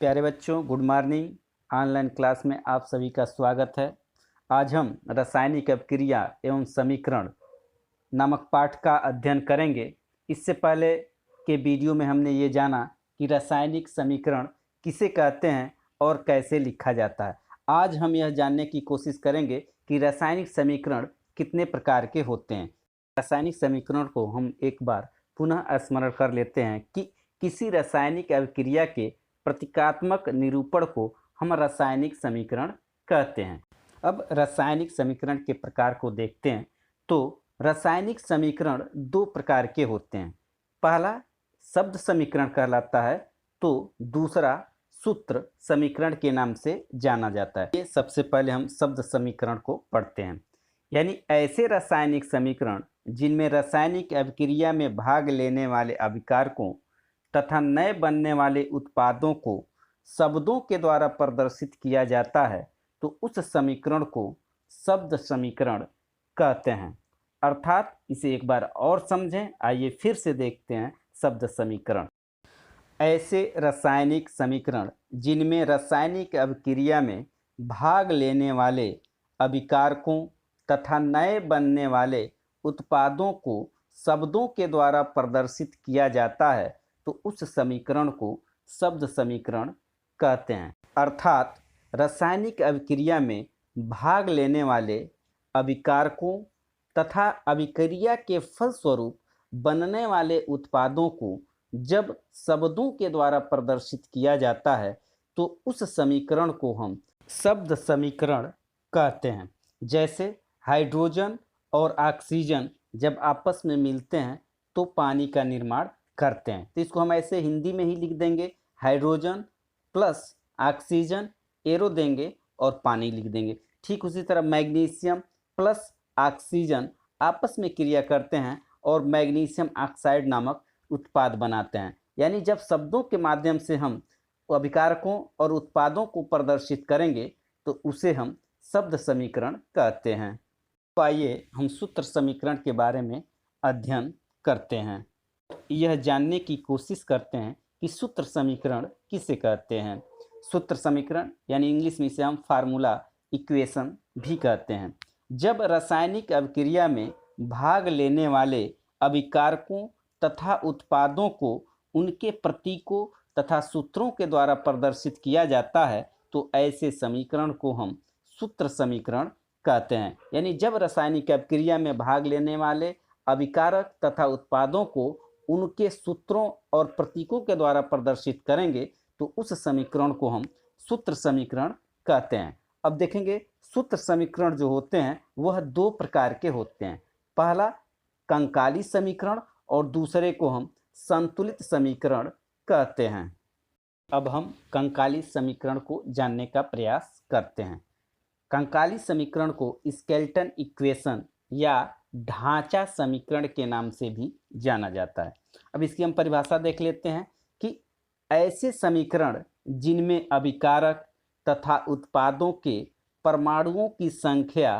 प्यारे बच्चों, good morning. Online class में आप सभी का स्वागत है। आज हम रासायनिक अभिक्रिया एवं समीकरण नामक पाठ का अध्ययन करेंगे। इससे पहले के वीडियो में हमने ये जाना कि रासायनिक समीकरण किसे कहते हैं और कैसे लिखा जाता है। आज हम यह जानने की कोशिश करेंगे कि रासायनिक समीकरण कितने प्रकार के होते हैं। रासायनिक समीकरण को हम एक बार पुनः स्मरण कर लेते हैं कि किसी रासायनिक अभिक्रिया के प्रतीकात्मक निरूपण को हम रासायनिक समीकरण कहते हैं। अब रासायनिक समीकरण के प्रकार को देखते हैं तो रासायनिक समीकरण दो प्रकार के होते हैं। पहला शब्द समीकरण कहलाता है तो दूसरा सूत्र समीकरण के नाम से जाना जाता है। ये सबसे पहले हम शब्द समीकरण को पढ़ते हैं, यानी ऐसे रासायनिक समीकरण जिनमें रासायनिक अभिक्रिया में भाग लेने वाले अभिकारकों तथा नए बनने वाले उत्पादों को शब्दों के द्वारा प्रदर्शित किया जाता है तो उस समीकरण को शब्द समीकरण कहते हैं। अर्थात इसे एक बार और समझें। आइए फिर से देखते हैं शब्द समीकरण। ऐसे रासायनिक समीकरण जिनमें रासायनिक अभिक्रिया में भाग लेने वाले अभिकारकों तथा नए बनने वाले उत्पादों को शब्दों के द्वारा प्रदर्शित किया जाता है तो उस समीकरण को शब्द समीकरण कहते हैं। अर्थात रासायनिक अभिक्रिया में भाग लेने वाले अभिकारकों तथा अभिक्रिया के फलस्वरूप बनने वाले उत्पादों को जब शब्दों के द्वारा प्रदर्शित किया जाता है तो उस समीकरण को हम शब्द समीकरण कहते हैं। जैसे हाइड्रोजन और ऑक्सीजन जब आपस में मिलते हैं तो पानी का निर्माण करते हैं, तो इसको हम ऐसे हिंदी में ही लिख देंगे, हाइड्रोजन प्लस ऑक्सीजन, एरो देंगे और पानी लिख देंगे। ठीक उसी तरह मैग्नीशियम प्लस ऑक्सीजन आपस में क्रिया करते हैं और मैग्नीशियम ऑक्साइड नामक उत्पाद बनाते हैं। यानी जब शब्दों के माध्यम से हम अभिकारकों और उत्पादों को प्रदर्शित करेंगे तो उसे हम शब्द समीकरण कहते हैं। तो आइए हम सूत्र समीकरण के बारे में अध्ययन करते हैं। यह जानने की कोशिश करते हैं कि सूत्र समीकरण किसे कहते हैं। सूत्र समीकरण यानी इंग्लिश में इसे हम फार्मूला इक्वेशन भी कहते हैं। जब रासायनिक अभिक्रिया में भाग लेने वाले अभिकारकों तथा उत्पादों को उनके प्रतीकों तथा सूत्रों के द्वारा प्रदर्शित किया जाता है तो ऐसे समीकरण को हम सूत्र समीकरण कहते हैं। यानी जब रासायनिक अभिक्रिया में भाग लेने वाले अभिकारक तथा उत्पादों को उनके सूत्रों और प्रतीकों के द्वारा प्रदर्शित करेंगे तो उस समीकरण को हम सूत्र समीकरण कहते हैं। अब देखेंगे सूत्र समीकरण जो होते हैं वह दो प्रकार के होते हैं। पहला कंकाली समीकरण और दूसरे को हम संतुलित समीकरण कहते हैं। अब हम कंकाली समीकरण को जानने का प्रयास करते हैं। कंकाली समीकरण को स्केलेटन इक्वेशन या ढांचा समीकरण के नाम से भी जाना जाता है। अब इसकी हम परिभाषा देख लेते हैं कि ऐसे समीकरण जिनमें अभिकारक तथा उत्पादों के परमाणुओं की संख्या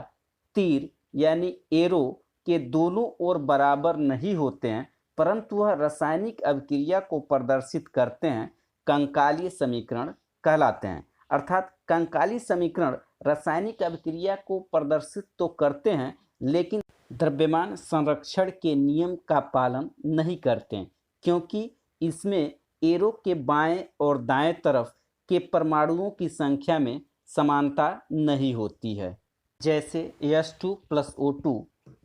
तीर यानी एरो के दोनों ओर बराबर नहीं होते हैं परंतु वह रासायनिक अभिक्रिया को प्रदर्शित करते हैं, कंकालीय समीकरण कहलाते हैं। अर्थात कंकाली समीकरण रासायनिक अभिक्रिया को प्रदर्शित तो करते हैं लेकिन द्रव्यमान संरक्षण के नियम का पालन नहीं करते हैं, क्योंकि इसमें एरो के बाएं और दाएं तरफ के परमाणुओं की संख्या में समानता नहीं होती है। जैसे H2 + O2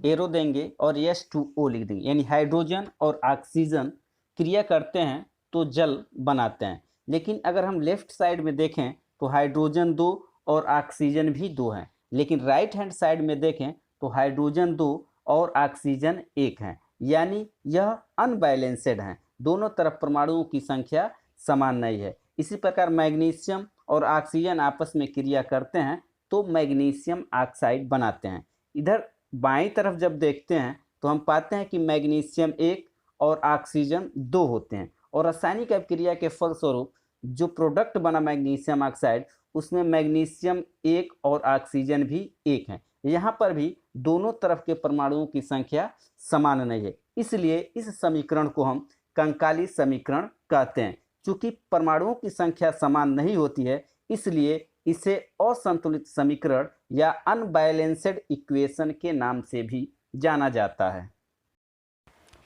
एरो देंगे और H2O लिख देंगे, यानी हाइड्रोजन और ऑक्सीजन क्रिया करते हैं तो जल बनाते हैं। लेकिन अगर हम लेफ्ट साइड में देखें तो हाइड्रोजन 2 और ऑक्सीजन भी 2 हैं, लेकिन राइट हैंड साइड में देखें तो हाइड्रोजन 2 और ऑक्सीजन 1 हैं, यानी यह अनबैलेंस्ड हैं। दोनों तरफ परमाणुओं की संख्या समान नहीं है। इसी प्रकार मैग्नीशियम और ऑक्सीजन आपस में क्रिया करते हैं तो मैग्नीशियम ऑक्साइड बनाते हैं। इधर बाईं तरफ जब देखते हैं तो हम पाते हैं कि मैग्नीशियम 1 और ऑक्सीजन 2 होते हैं और रासायनिक अभिक्रिया के फलस्वरूप जो प्रोडक्ट बना मैग्नीशियम ऑक्साइड उसमें मैग्नीशियम 1 और ऑक्सीजन भी 1 है। यहाँ पर भी दोनों तरफ के परमाणुओं की संख्या समान नहीं है, इसलिए इस समीकरण को हम कंकाली समीकरण कहते हैं, चूंकि परमाणुओं की संख्या समान नहीं होती है, इसलिए इसे असंतुलित समीकरण या अनबैलेंस्ड इक्वेशन के नाम से भी जाना जाता है।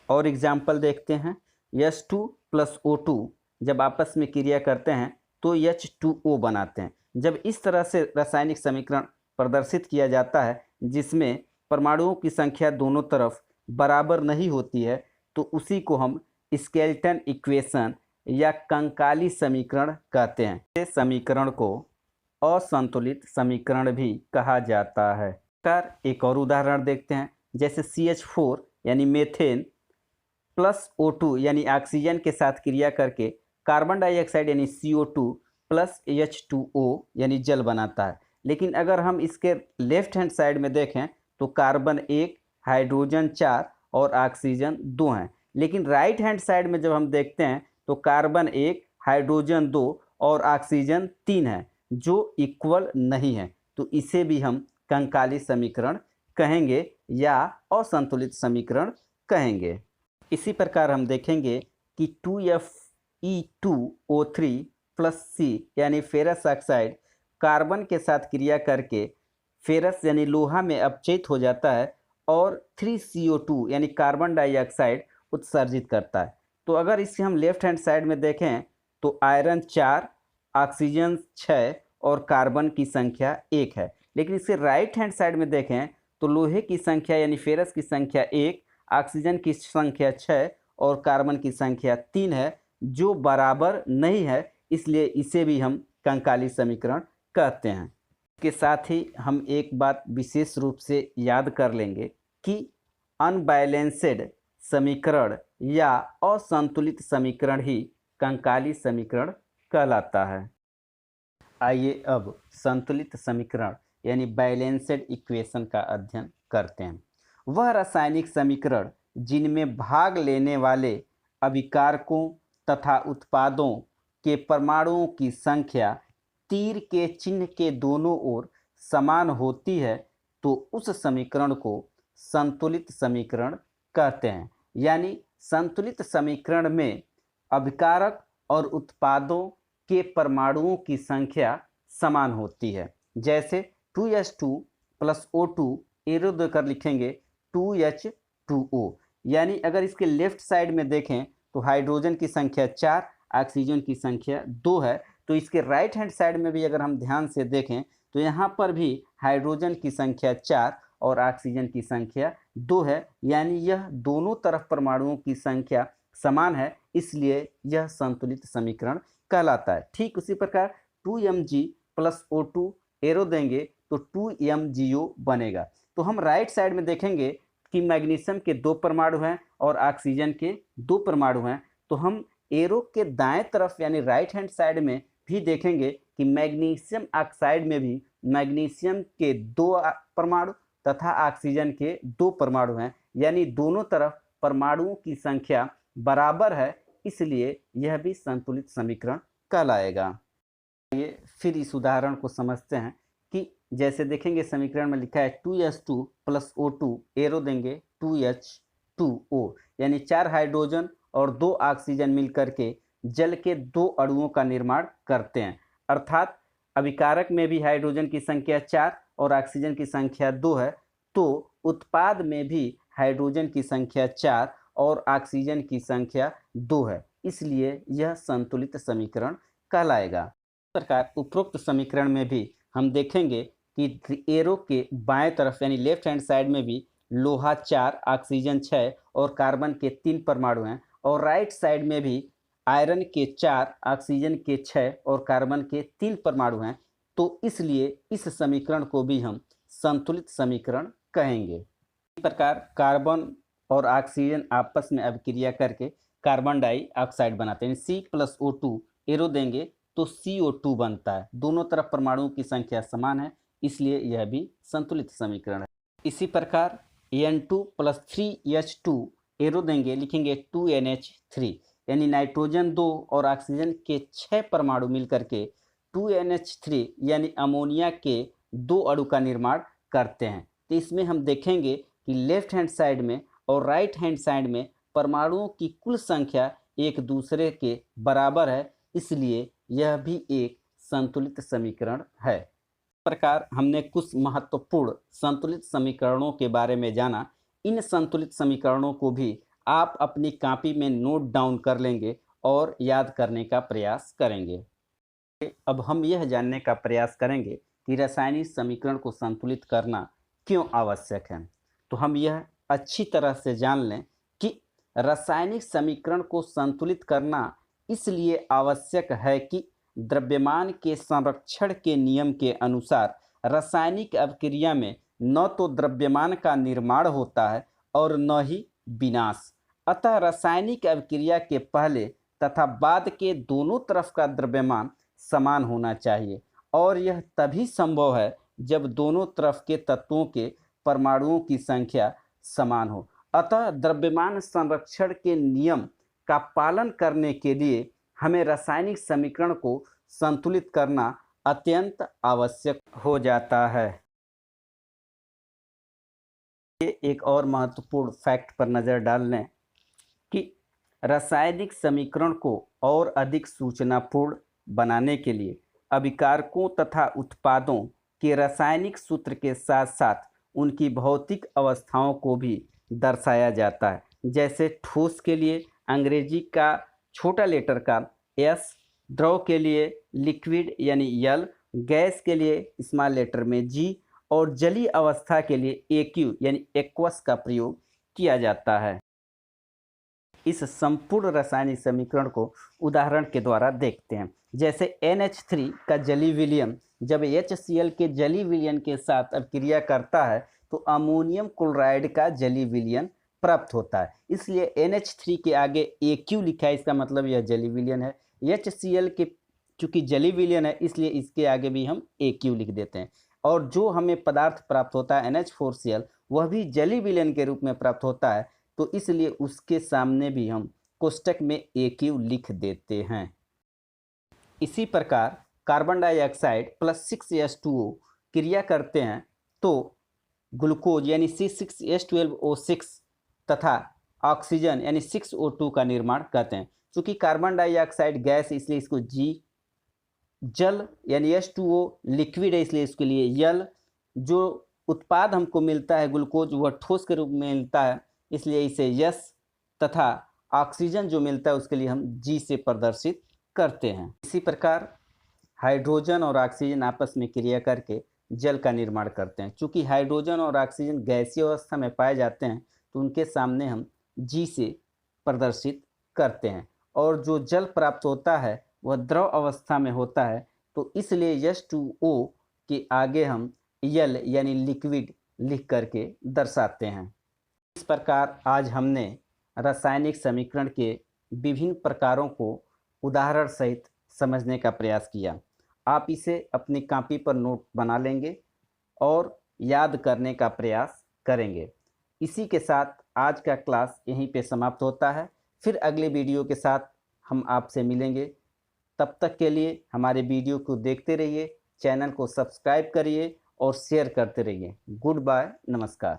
और एग्जाम्पल देखते हैं। H2 प्लस O2 जब आपस में क्रिया करते हैं तो H2O बनाते हैं। जब इस तरह से रासायनिक समीकरण प्रदर्शित किया जाता है जिसमें परमाणुओं की संख्या दोनों तरफ बराबर नहीं होती है, तो उसी को हम स्केलेटन इक्वेशन या कंकाली समीकरण कहते हैं। इस समीकरण को असंतुलित समीकरण भी कहा जाता है। एक और उदाहरण देखते हैं, जैसे CH4 यानी मेथेन प्लस O2 यानी ऑक्सीजन के साथ क्रिया करके कार्बन डाइऑक्साइड यानी CO2 प्लस H2O यानी जल बनाता है। लेकिन अगर हम इसके लेफ्ट हैंड साइड में देखें तो कार्बन 1, हाइड्रोजन 4 और ऑक्सीजन 2 हैं। लेकिन राइट हैंड साइड में जब हम देखते हैं तो कार्बन 1, हाइड्रोजन 2 और ऑक्सीजन 3 है, जो इक्वल नहीं है। तो इसे भी हम कंकाली समीकरण कहेंगे या असंतुलित समीकरण कहेंगे। इसी प्रकार हम देखेंगे कि 2Fe2O3 प्लस C यानी फेरस ऑक्साइड कार्बन के साथ क्रिया करके फेरस यानी लोहा में अपचयित हो जाता है और 3CO2 यानी कार्बन डाइऑक्साइड उत्सर्जित करता है। तो अगर इसे हम लेफ्ट हैंड साइड में देखें तो आयरन 4, ऑक्सीजन 6 और कार्बन की संख्या 1 है। लेकिन इसे राइट हैंड साइड में देखें तो लोहे की संख्या यानी फेरस की संख्या 1, ऑक्सीजन की संख्या 6 और कार्बन की संख्या 3 है, जो बराबर नहीं है, इसलिए इसे भी हम कंकाली समीकरण कहते हैं। इसके साथ ही हम एक बात विशेष रूप से याद कर लेंगे कि अनबैलेंस्ड समीकरण या असंतुलित समीकरण ही कंकाली समीकरण कहलाता है। आइए अब संतुलित समीकरण यानी बैलेंस्ड इक्वेशन का अध्ययन करते हैं। वह रासायनिक समीकरण जिनमें भाग लेने वाले अभिकारकों तथा उत्पादों के परमाणुओं की संख्या तीर के चिन्ह के दोनों ओर समान होती है, तो उस समीकरण को संतुलित समीकरण कहते हैं। यानी संतुलित समीकरण में अभिकारक और उत्पादों के परमाणुओं की संख्या समान होती है। जैसे 2H2 प्लस O2 एरो देकर लिखेंगे 2H2O। यानी अगर इसके लेफ्ट साइड में देखें तो हाइड्रोजन की संख्या 4, ऑक्सीजन की संख्या 2 है। तो इसके राइट हैंड साइड में भी अगर हम ध्यान से देखें तो यहाँ पर भी हाइड्रोजन की संख्या 4 और ऑक्सीजन की संख्या 2 है। यानी यह दोनों तरफ परमाणुओं की संख्या समान है, इसलिए यह संतुलित समीकरण कहलाता है। ठीक उसी प्रकार 2Mg प्लस O2 एरो देंगे तो 2MgO बनेगा। तो हम राइट साइड में देखेंगे कि मैग्नीशियम के 2 परमाणु हैं और ऑक्सीजन के 2 परमाणु हैं। तो हम एरो के दाएं तरफ यानी राइट हैंड साइड में भी देखेंगे कि मैग्नीशियम ऑक्साइड में भी मैग्नीशियम के 2 परमाणु तथा ऑक्सीजन के 2 परमाणु हैं। यानी दोनों तरफ परमाणुओं की संख्या बराबर है, इसलिए यह भी संतुलित समीकरण कहलाएगा। ये फिर इस उदाहरण को समझते हैं कि जैसे देखेंगे समीकरण में लिखा है 2H2 प्लस O2 एरो देंगे 2H2O, यानी 4 हाइड्रोजन और 2 ऑक्सीजन मिलकर के जल के 2 अणुओं का निर्माण करते हैं। अर्थात अभिकारक में भी हाइड्रोजन की संख्या 4 और ऑक्सीजन की संख्या 2 है, तो उत्पाद में भी हाइड्रोजन की संख्या 4 और ऑक्सीजन की संख्या 2 है, इसलिए यह संतुलित समीकरण कहलाएगा। इस प्रकार उपरोक्त समीकरण में भी हम देखेंगे कि एरो के बाएं तरफ यानी लेफ्ट हैंड साइड में भी लोहा 4, ऑक्सीजन 6 और कार्बन के 3 परमाणु हैं, और राइट साइड में भी आयरन के 4, ऑक्सीजन के 6 और कार्बन के 3 परमाणु हैं। तो इसलिए इस समीकरण को भी हम संतुलित समीकरण कहेंगे। इस प्रकार कार्बन और ऑक्सीजन आपस में अभिक्रिया करके कार्बन डाइऑक्साइड बनाते हैं। C+O2 एरो देंगे तो CO2 बनता है। दोनों तरफ परमाणुओं की संख्या समान है, इसलिए यह भी संतुलित समीकरण है। इसी प्रकार N2 प्लस 3H2 एरो देंगे, लिखेंगे 2NH3, यानी नाइट्रोजन 2 और ऑक्सीजन के 6 परमाणु मिलकर के 2NH3 यानी अमोनिया के 2 अणु का निर्माण करते हैं। तो इसमें हम देखेंगे कि लेफ्ट हैंड साइड में और राइट हैंड साइड में परमाणुओं की कुल संख्या एक दूसरे के बराबर है, इसलिए यह भी एक संतुलित समीकरण है। इस प्रकार हमने कुछ महत्वपूर्ण संतुलित समीकरणों के बारे में जाना। इन संतुलित समीकरणों को भी आप अपनी कॉपी में नोट डाउन कर लेंगे और याद करने का प्रयास करेंगे। अब हम यह जानने का प्रयास करेंगे कि रासायनिक समीकरण को संतुलित करना क्यों आवश्यक है। तो हम यह अच्छी तरह से जान लें कि रासायनिक समीकरण को संतुलित करना इसलिए आवश्यक है कि द्रव्यमान के संरक्षण के नियम के अनुसार रासायनिक अभिक्रिया में न तो द्रव्यमान का निर्माण होता है और न ही विनाश। अतः रासायनिक अभिक्रिया के पहले तथा बाद के दोनों तरफ का द्रव्यमान समान होना चाहिए, और यह तभी संभव है जब दोनों तरफ के तत्वों के परमाणुओं की संख्या समान हो। अतः द्रव्यमान संरक्षण के नियम का पालन करने के लिए हमें रासायनिक समीकरण को संतुलित करना अत्यंत आवश्यक हो जाता है। एक और महत्वपूर्ण फैक्ट पर नज़र डाल लें कि रासायनिक समीकरण को और अधिक सूचनापूर्ण बनाने के लिए अभिकारकों तथा उत्पादों के रासायनिक सूत्र के साथ साथ उनकी भौतिक अवस्थाओं को भी दर्शाया जाता है। जैसे ठोस के लिए अंग्रेजी का छोटा लेटर का एस, द्रव के लिए लिक्विड यानी यल, गैस के लिए स्मॉल लेटर में जी और जलीय अवस्था के लिए एक्यू यानी एक्वस का प्रयोग किया जाता है। इस संपूर्ण रासायनिक समीकरण को उदाहरण के द्वारा देखते हैं। जैसे NH3 का जलीय विलयन जब HCl के जलीय विलयन के साथ अभिक्रिया करता है तो अमोनियम क्लोराइड का जलीय विलयन प्राप्त होता है, इसलिए NH3 के आगे AQ लिखा है, इसका मतलब यह जलीय विलयन है। HCl के चूँकि जलीय विलयन है इसलिए इसके आगे भी हम AQ लिख देते हैं। और जो हमें पदार्थ प्राप्त होता है NH4Cl वह भी जलीय विलयन के रूप में प्राप्त होता है, तो इसलिए उसके सामने भी हम कोष्टक में AQ लिख देते हैं। इसी प्रकार कार्बन डाइऑक्साइड प्लस 6H2O क्रिया करते हैं तो ग्लूकोज यानी C6H12O6 तथा ऑक्सीजन यानी 6O2 का निर्माण करते हैं। चूँकि कार्बन डाइऑक्साइड गैस इसलिए इसको G, जल यानी H2O लिक्विड है इसलिए इसके लिए यल, जो उत्पाद हमको मिलता है ग्लूकोज वह ठोस के रूप में मिलता है इसलिए इसे यस, तथा ऑक्सीजन जो मिलता है उसके लिए हम जी से प्रदर्शित करते हैं। इसी प्रकार हाइड्रोजन और ऑक्सीजन आपस में क्रिया करके जल का निर्माण करते हैं। चूँकि हाइड्रोजन और ऑक्सीजन गैसीय अवस्था में पाए जाते हैं तो उनके सामने हम जी से प्रदर्शित करते हैं, और जो जल प्राप्त होता है वह द्रव अवस्था में होता है, तो इसलिए H2O के आगे हम यल यानी लिक्विड लिख करके दर्शाते हैं। इस प्रकार आज हमने रासायनिक समीकरण के विभिन्न प्रकारों को उदाहरण सहित समझने का प्रयास किया। आप इसे अपनी कॉपी पर नोट बना लेंगे और याद करने का प्रयास करेंगे। इसी के साथ आज का क्लास यहीं पे समाप्त होता है। फिर अगले वीडियो के साथ हम आपसे मिलेंगे। तब तक के लिए हमारे वीडियो को देखते रहिए, चैनल को सब्सक्राइब करिए और शेयर करते रहिए। गुड बाय, नमस्कार।